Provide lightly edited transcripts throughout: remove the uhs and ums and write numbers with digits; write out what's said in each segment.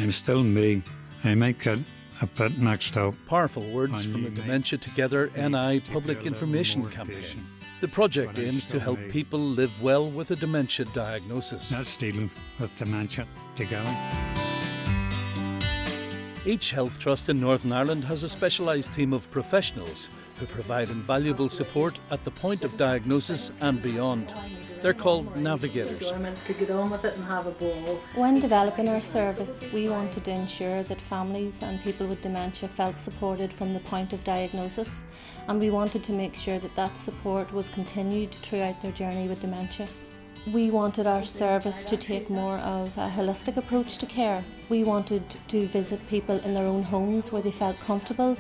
I'm still me. I might get a bit mixed up. Powerful words from the Dementia Together NI public information campaign. The project aims to help people live well with a dementia diagnosis. That's dealing with dementia together. Each health trust in Northern Ireland has a specialised team of professionals who provide invaluable support at the point of diagnosis and beyond. They're called navigators. When developing our service, we wanted to ensure that families and people with dementia felt supported from the point of diagnosis, and we wanted to make sure that that support was continued throughout their journey with dementia. We wanted our service to take more of a holistic approach to care. We wanted to visit people in their own homes where they felt comfortable.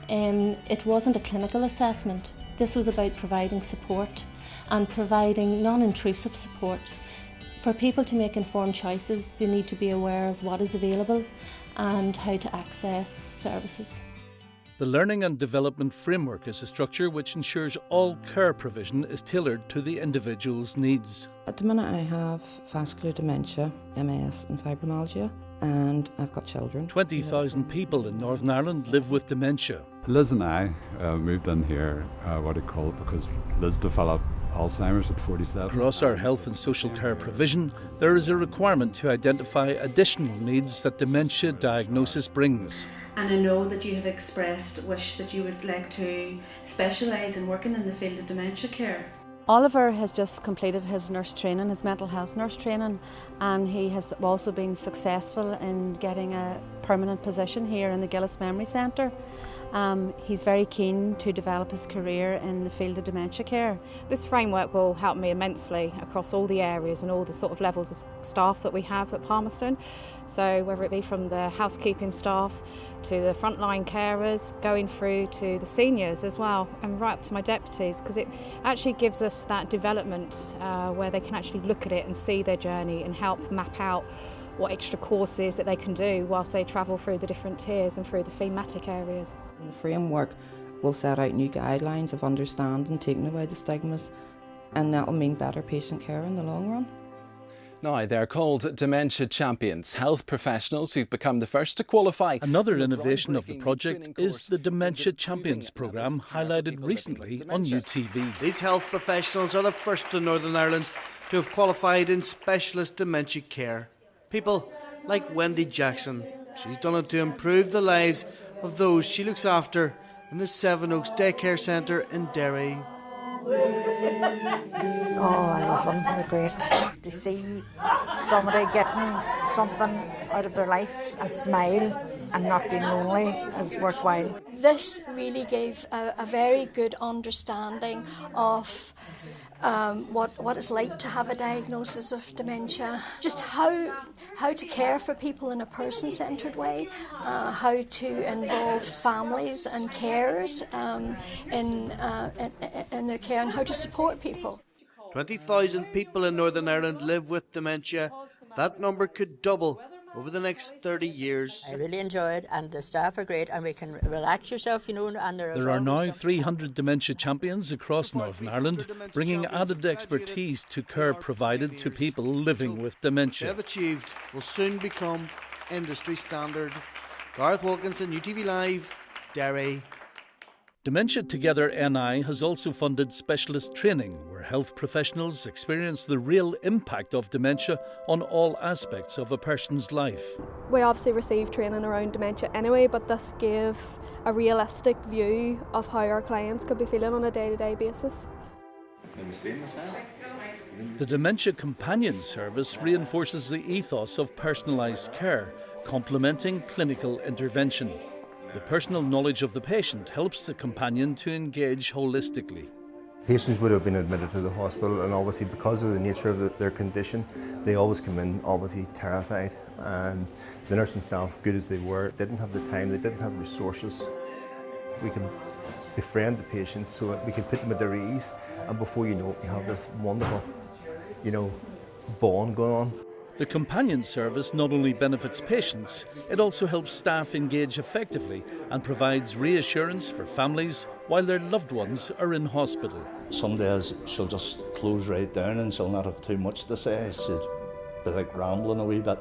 It wasn't a clinical assessment. This was about providing support and providing non-intrusive support. For people to make informed choices, they need to be aware of what is available and how to access services. The Learning and Development Framework is a structure which ensures all care provision is tailored to the individual's needs. At the minute I have vascular dementia, MS and fibromyalgia, and I've got children. 20,000 people in Northern Ireland live with dementia. Liz and I moved in here, because Liz developed Alzheimer's at 47. Across our health and social care provision, there is a requirement to identify additional needs that dementia diagnosis brings. And I know that you have expressed wish that you would like to specialise in working in the field of dementia care. Oliver has just completed his nurse training, his mental health nurse training, and he has also been successful in getting a permanent position here in the Gillis Memory Centre. He's very keen to develop his career in the field of dementia care. This framework will help me immensely across all the areas and all the sort of levels of staff that we have at Palmerston. So whether it be from the housekeeping staff to the frontline carers, going through to the seniors as well, and right up to my deputies, because it actually gives us that development where they can actually look at it and see their journey and help map out what extra courses that they can do whilst they travel through the different tiers and through the thematic areas. The framework will set out new guidelines of understanding, taking away the stigmas, and that will mean better patient care in the long run. Now, they're called Dementia Champions, health professionals who've become the first to qualify. Another innovation of the project is the Dementia Champions programme, highlighted recently on UTV. These health professionals are the first in Northern Ireland to have qualified in specialist dementia care. People like Wendy Jackson. She's done it to improve the lives of those she looks after in the Seven Oaks Daycare Centre in Derry. Oh, I love them. They're great. To see somebody getting something out of their life and smile and not being lonely is worthwhile. This really gave a very good understanding of what it's like to have a diagnosis of dementia, just how to care for people in a person-centred way, how to involve families and carers in their care, and how to support people. 20,000 people in Northern Ireland live with dementia. That number could double over the next 30 years. I really enjoy it, and the staff are great, and we can relax yourself, and there are now 300 dementia champions across Northern Ireland, bringing added expertise to care provided to people living with dementia. What they've achieved will soon become industry standard. Gareth Wilkinson, UTV Live, Derry. Dementia Together NI has also funded specialist training where health professionals experience the real impact of dementia on all aspects of a person's life. We obviously received training around dementia anyway, but this gave a realistic view of how our clients could be feeling on a day-to-day basis. The Dementia Companion Service reinforces the ethos of personalised care, complementing clinical intervention. The personal knowledge of the patient helps the companion to engage holistically. Patients would have been admitted to the hospital, and obviously because of the nature of their condition, they always come in obviously terrified, and the nursing staff, good as they were, didn't have the time, they didn't have resources. We can befriend the patients so that we can put them at their ease, and before you know it, you have this wonderful, bond going on. The companion service not only benefits patients, it also helps staff engage effectively and provides reassurance for families while their loved ones are in hospital. Some days she'll just close right down and she'll not have too much to say. She'll be like rambling a wee bit.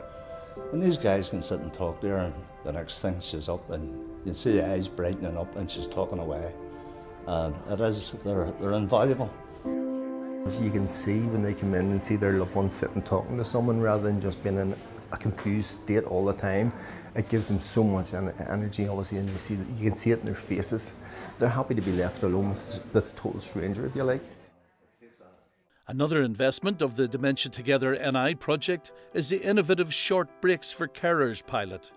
And these guys can sit and talk to her, and the next thing she's up and you see the eyes brightening up and she's talking away. And they're invaluable. You can see when they come in and see their loved ones sitting talking to someone rather than just being in a confused state all the time. It gives them so much energy, obviously, and you can see it in their faces. They're happy to be left alone with a total stranger, if you like. Another investment of the Dementia Together NI project is the innovative Short Breaks for Carers pilot.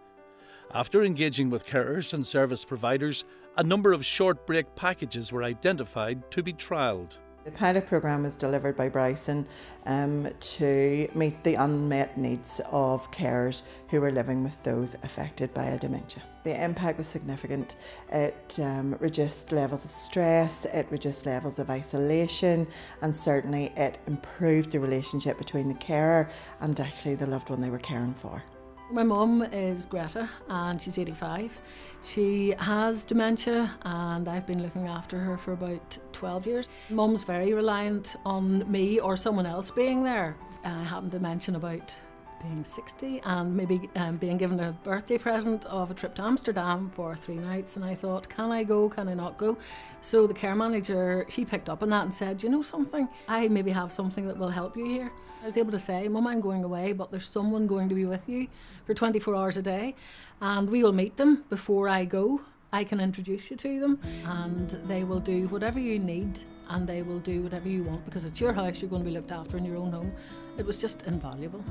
After engaging with carers and service providers, a number of short break packages were identified to be trialled. The pilot programme was delivered by Bryson to meet the unmet needs of carers who were living with those affected by a dementia. The impact was significant. It reduced levels of stress, it reduced levels of isolation, and certainly it improved the relationship between the carer and actually the loved one they were caring for. My mum is Greta and she's 85. She has dementia and I've been looking after her for about 12 years. Mum's very reliant on me or someone else being there. I happened to mention about being 60 and maybe being given a birthday present of a trip to Amsterdam for 3 nights, and I thought, can I go, can I not go? So the care manager, she picked up on that and said, you know something, I maybe have something that will help you here. I was able to say, Mum, I'm going away, but there's someone going to be with you for 24 hours a day, and we will meet them before I go. I can introduce you to them and they will do whatever you need and they will do whatever you want, because it's your house, you're going to be looked after in your own home. It was just invaluable.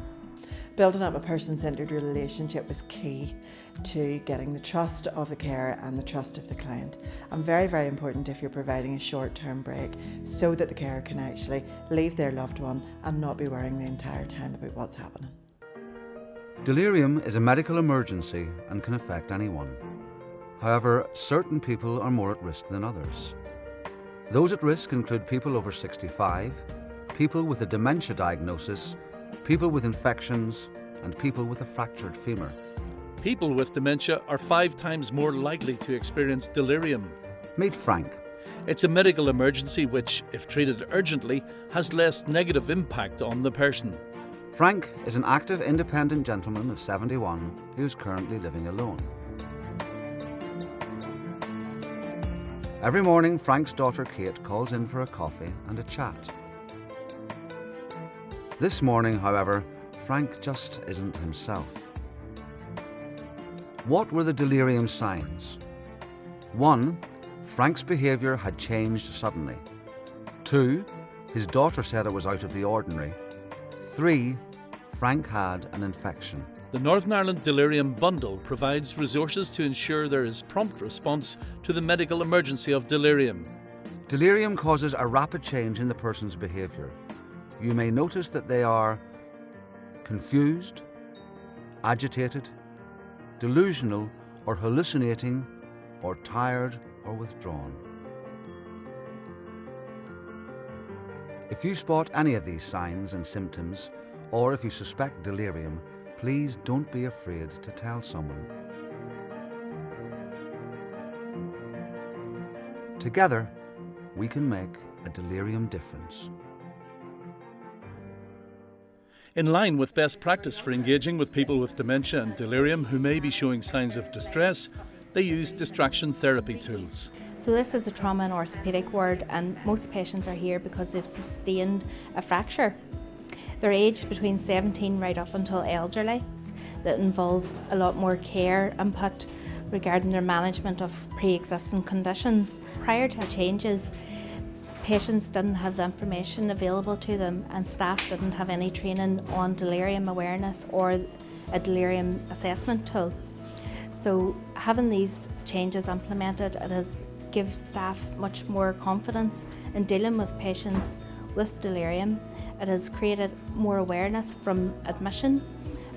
Building up a person-centred relationship was key to getting the trust of the carer and the trust of the client. And very, very important if you're providing a short-term break so that the carer can actually leave their loved one and not be worrying the entire time about what's happening. Delirium is a medical emergency and can affect anyone. However, certain people are more at risk than others. Those at risk include people over 65, people with a dementia diagnosis, people with infections, and people with a fractured femur. People with dementia are 5 times more likely to experience delirium. Meet Frank. It's a medical emergency which, if treated urgently, has less negative impact on the person. Frank is an active, independent gentleman of 71 who is currently living alone. Every morning, Frank's daughter Kate calls in for a coffee and a chat. This morning, however, Frank just isn't himself. What were the delirium signs? 1. Frank's behaviour had changed suddenly. 2. His daughter said it was out of the ordinary. 3. Frank had an infection. The Northern Ireland Delirium Bundle provides resources to ensure there is prompt response to the medical emergency of delirium. Delirium causes a rapid change in the person's behaviour. You may notice that they are confused, agitated, delusional or hallucinating, or tired or withdrawn. If you spot any of these signs and symptoms, or if you suspect delirium, please don't be afraid to tell someone. Together, we can make a delirium difference. In line with best practice for engaging with people with dementia and delirium who may be showing signs of distress, they use distraction therapy tools. So this is a trauma and orthopaedic ward, and most patients are here because they've sustained a fracture. They're aged between 17 right up until elderly, that involve a lot more care input regarding their management of pre-existing conditions. Prior to the changes, patients didn't have the information available to them and staff didn't have any training on delirium awareness or a delirium assessment tool. So having these changes implemented, it has given staff much more confidence in dealing with patients with delirium. It has created more awareness from admission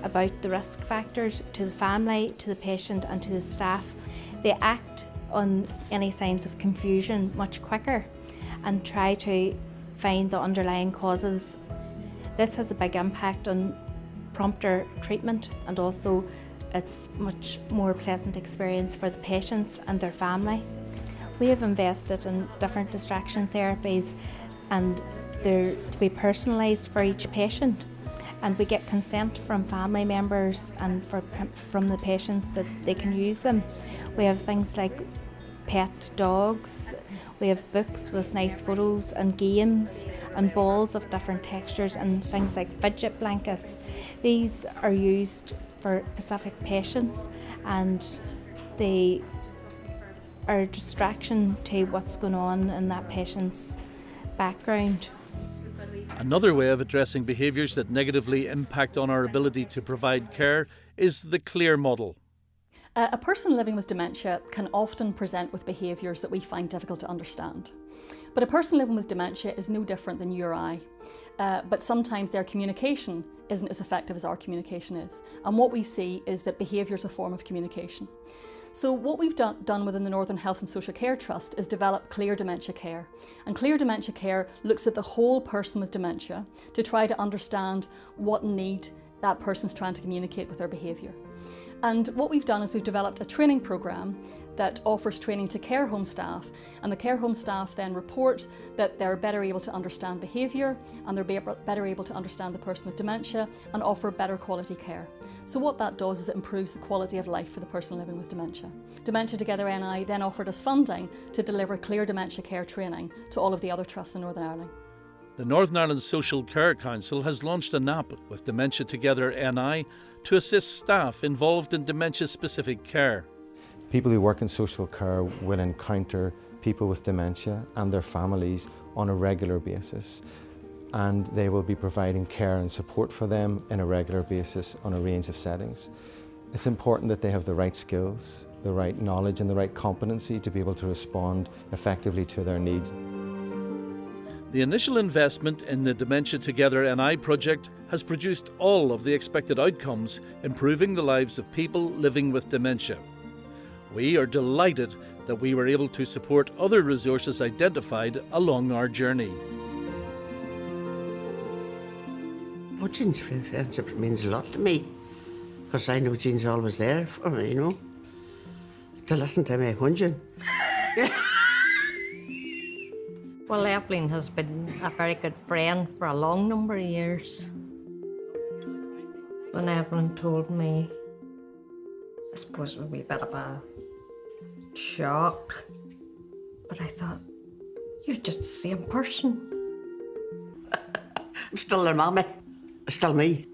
about the risk factors to the family, to the patient and to the staff. They act on any signs of confusion much quicker and try to find the underlying causes. This has a big impact on prompter treatment, and also it's much more pleasant experience for the patients and their family. We have invested in different distraction therapies, and they're to be personalised for each patient. and we get consent from family members and from the patients that they can use them. We have things like pet dogs, we have books with nice photos and games and balls of different textures and things like fidget blankets. These are used for specific patients and they are a distraction to what's going on in that patient's background. Another way of addressing behaviours that negatively impact on our ability to provide care is the CLEAR model. A person living with dementia can often present with behaviours that we find difficult to understand. But a person living with dementia is no different than you or I. But sometimes their communication isn't as effective as our communication is. And what we see is that behaviour is a form of communication. So what we've done within the Northern Health and Social Care Trust is develop Clear Dementia Care. And Clear Dementia Care looks at the whole person with dementia to try to understand what need that person's trying to communicate with their behaviour. And what we've done is we've developed a training programme that offers training to care home staff, and the care home staff then report that they're better able to understand behaviour and they're better able to understand the person with dementia and offer better quality care. So what that does is it improves the quality of life for the person living with dementia. Dementia Together NI then offered us funding to deliver Clear Dementia Care training to all of the other trusts in Northern Ireland. The Northern Ireland Social Care Council has launched an app with Dementia Together NI to assist staff involved in dementia-specific care. People who work in social care will encounter people with dementia and their families on a regular basis, and they will be providing care and support for them in a regular basis on a range of settings. It's important that they have the right skills, the right knowledge and the right competency to be able to respond effectively to their needs. The initial investment in the Dementia Together NI project has produced all of the expected outcomes, improving the lives of people living with dementia. We are delighted that we were able to support other resources identified along our journey. Well, Jean's friendship means a lot to me, because I know Jean's always there for me, you know, to listen to me whinging. Well, Evelyn has been a very good friend for a long number of years. When Evelyn told me, I suppose it would be a bit of a shock, but I thought, you're just the same person. I'm still their mammy. Still me.